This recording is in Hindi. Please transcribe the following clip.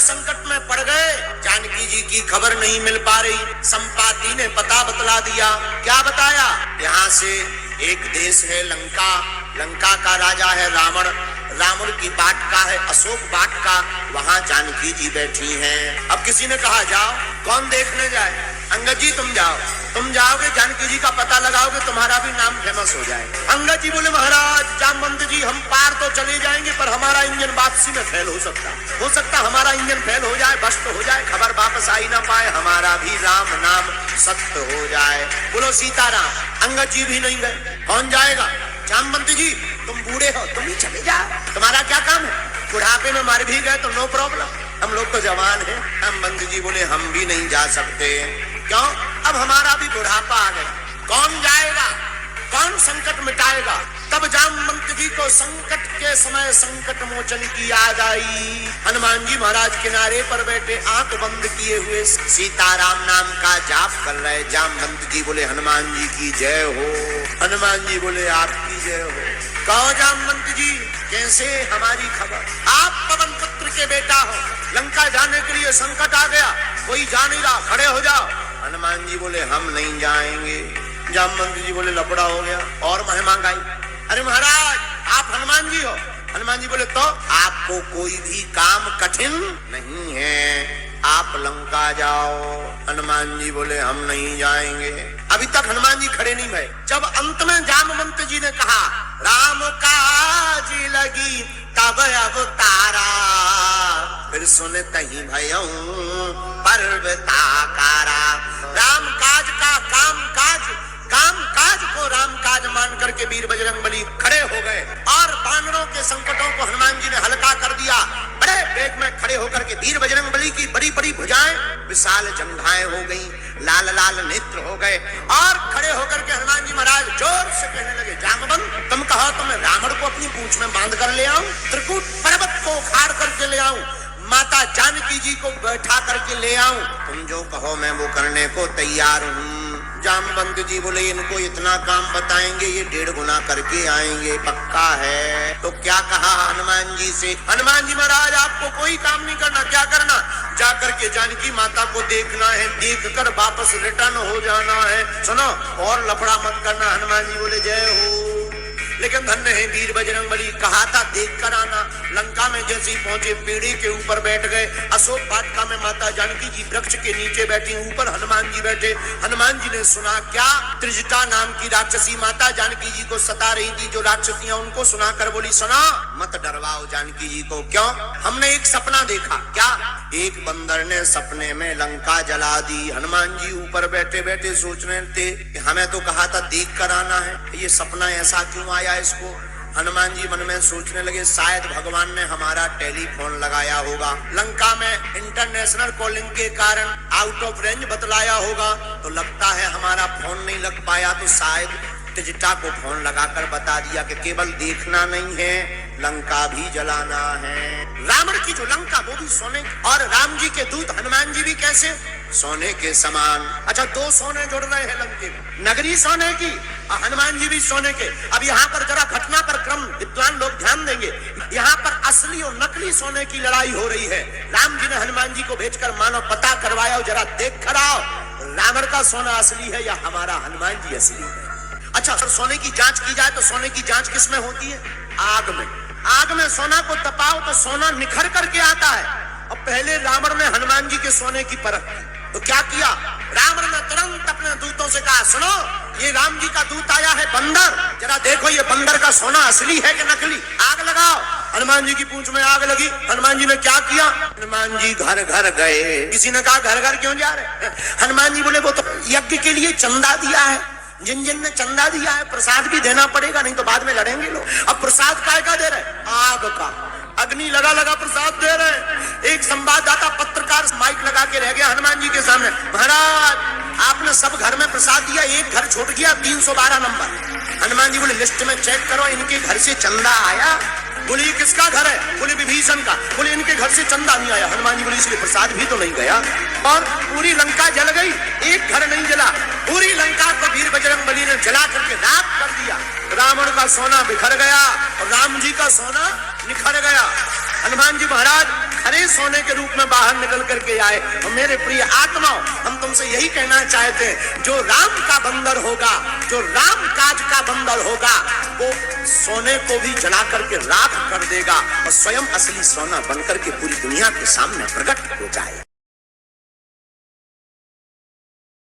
संकट में पड़ गए। जानकी जी की खबर नहीं मिल पा रही। संपाति ने पता बतला दिया। क्या बताया? यहाँ से एक देश है लंका, लंका का राजा है रावण, रावण की वाटिका है अशोक वाटिका, वहां जानकी जी बैठी हैं। अब किसी ने कहा जाओ, कौन देखने जाए? अंगद जी तुम जाओ, तुम जाओगे जानकी जी का पता लगाओगे, तुम्हारा भी नाम फेमस हो जाएगा। अंगद जी बोले महाराज जामवंत जी हम पार तो चले जाएंगे पर हमारा इंजन वापसी में फेल हो सकता हमारा इंजन फेल हो जाए, बस्ट हो जाए, खबर वापस आई ना पाए, हमारा भी राम नाम सत्य हो जाए। बोलो सीताराम। अंगद जी भी नहीं गए। कौन जाएगा? जामवंत जी तुम बूढ़े हो, तुम ही चले जाओ, तुम्हारा क्या काम है? बुढ़ापे में मर भी गए तो नो प्रॉब्लम, हम लोग तो जवान हैं। जामवंत जी बोले हम भी नहीं जा सकते। क्यों? अब हमारा भी बुढ़ापा आ गया। कौन जाएगा? कौन संकट मिटाएगा? तब जामवंत जी को संकट के समय संकट मोचन की याद आई। हनुमान जी महाराज किनारे पर बैठे आंख बंद किए हुए सीताराम नाम का जाप कर रहे। जामवंत जी बोले हनुमान जी की जय हो। हनुमान जी बोले आपकी जय हो। कहो जामवंत जी कैसे हमारी खबर? आप पवन पुत्र के बेटा हो, लंका जाने के लिए संकट आ गया, कोई जा नहीं रहा, खड़े हो जाओ। हनुमान जी बोले हम नहीं जाएंगे। जामवंत जी बोले लफड़ा हो गया और महिमा गाई। अरे महाराज आप हनुमान जी हो। हनुमान जी बोले तो आपको कोई भी काम कठिन नहीं है, आप लंका जाओ। हनुमान जी बोले हम नहीं जाएंगे। अभी तक हनुमान जी खड़े नहीं भये। जब अंत में जामवंत जी ने कहा राम काज लगी तब अवतारा, फिर सुन तही भयऊ पर्वताकारा। राम काज का काम काज को राम काज मान करके वीर बजरंगबली खड़े हो गए और बानरों के संकटों को हनुमान जी ने हल्का कर दिया। बड़े वेग में खड़े होकर के वीर बजरंगबली की बड़ी बड़ी भुजाएं विशाल जंघाएं हो गई, लाल लाल नेत्र हो गए और खड़े होकर के हनुमान जी महाराज जोर से कहने लगे जामवंत तुम कहो तो मैं रावण को अपनी पूंछ में बांध कर ले आऊं, त्रिकूट पर्वत को उखाड़ करके ले आऊं, माता जानकी जी को बैठा करके ले आऊं, तुम जो कहो मैं वो करने को तैयार हूँ। जामवंत जी बोले इनको इतना काम बताएंगे ये 1.5 गुना करके आएंगे, पक्का है। तो क्या कहा हनुमान जी से? हनुमान जी महाराज आपको कोई काम नहीं करना। क्या करना? जाकर के जानकी माता को देखना है, देख कर वापस रिटर्न हो जाना है। सुनो और लफड़ा मत करना। हनुमान जी बोले जय हो। लेकिन धन्य है वीर बजरंगबली, कहा था देख कर आना। लंका में जैसे ही पहुंचे पेड़ी के ऊपर बैठ गए। अशोक वाटिका में माता जानकी जी वृक्ष के नीचे बैठी, ऊपर हनुमान जी बैठे। हनुमान जी ने सुना क्या? त्रिजटा नाम की राक्षसी माता जानकी जी को सता रही थी, जो राक्षसियां उनको सुनाकर बोली सुना मत डरवाओ जानकी जी को। क्यों? हमने एक सपना देखा। क्या? एक बंदर ने सपने में लंका जला दी। हनुमान जी ऊपर बैठे बैठे सोच रहे थे हमें तो कहा था देख कर आना है, ये सपना ऐसा क्यों आया इसको? हनुमान जी मन में सोचने लगे शायद भगवान ने हमारा टेलीफोन लगाया होगा, लंका में इंटरनेशनल कॉलिंग के कारण आउट ऑफ रेंज बतलाया होगा, तो लगता है हमारा फोन नहीं लग पाया, तो शायद त्रिजटा को फोन लगाकर बता दिया कि केवल देखना नहीं है लंका भी जलाना है। रावण की जो लंका वो भी सोने, और राम जी के दूत हनुमान जी भी कैसे? सोने के समान। अच्छा 2 सोने जुड़ रहे हैं लंके में, नगरी सोने की और हनुमान जी भी सोने के। अब यहाँ पर जरा घटना पर क्रम विद्वान लोग ध्यान देंगे। यहाँ पर असली और नकली सोने की लड़ाई हो रही है। राम जी ने हनुमान जी को भेजकर मानो पता करवाया और जरा देख कर आओ रावण का सोना असली है या हमारा हनुमान जी असली है। अच्छा अगर सोने की जांच की जाए तो सोने की जांच किस में होती है? आग में। आग में सोना को तपाओ तो सोना निखर करके आता है। और पहले रावण ने हनुमान जी के सोने की परख की, तो क्या किया? रावण ने तुरंत अपने दूतों से कहा सुनो ये राम जी का दूत आया है बंदर, जरा देखो ये बंदर का सोना असली है कि नकली, आग लगाओ। हनुमान जी की पूंछ में आग लगी। हनुमान जी ने क्या किया? हनुमान जी घर घर गए। किसी ने कहा घर घर क्यों जा रहे? हनुमान जी बोले वो तो यज्ञ के लिए चंदा दिया है, जिन जिन ने चंदा दिया है प्रसाद भी देना पड़ेगा, नहीं तो बाद में लड़ेंगे लोग। अब प्रसाद काय का दे रहे? आग का। अग्नि लगा लगा प्रसाद दे रहे। एक संवाददाता पत्रकार माइक लगा के रह गया हनुमान जी के सामने, महाराज आपने सब घर में प्रसाद दिया, एक घर छूट गया 312 नंबर। हनुमान जी बोले लिस्ट में चेक करो इनके घर से चंदा आया। बोले किसका घर है? बोले विभीषण का। बोले इनके घर से चंदा नहीं आया। हनुमान जी बोले इसलिए प्रसाद भी तो नहीं गया। और पूरी लंका जल गई, एक घर नहीं जला। पूरी लंका को वीर बजरंगबली ने जला करके राख कर दिया। रावण का सोना बिखर गया और राम जी का सोना निखर गया। हनुमान जी महाराज खरे सोने के रूप में बाहर निकल करके आए। और मेरे प्रिय आत्माओं, हम तुमसे यही कहना चाहते हैं, जो राम का बंदर होगा, जो राम काज का बंदर होगा, वो सोने को भी जला करके राख कर देगा और स्वयं असली सोना बनकर के पूरी दुनिया के सामने प्रकट हो जाए।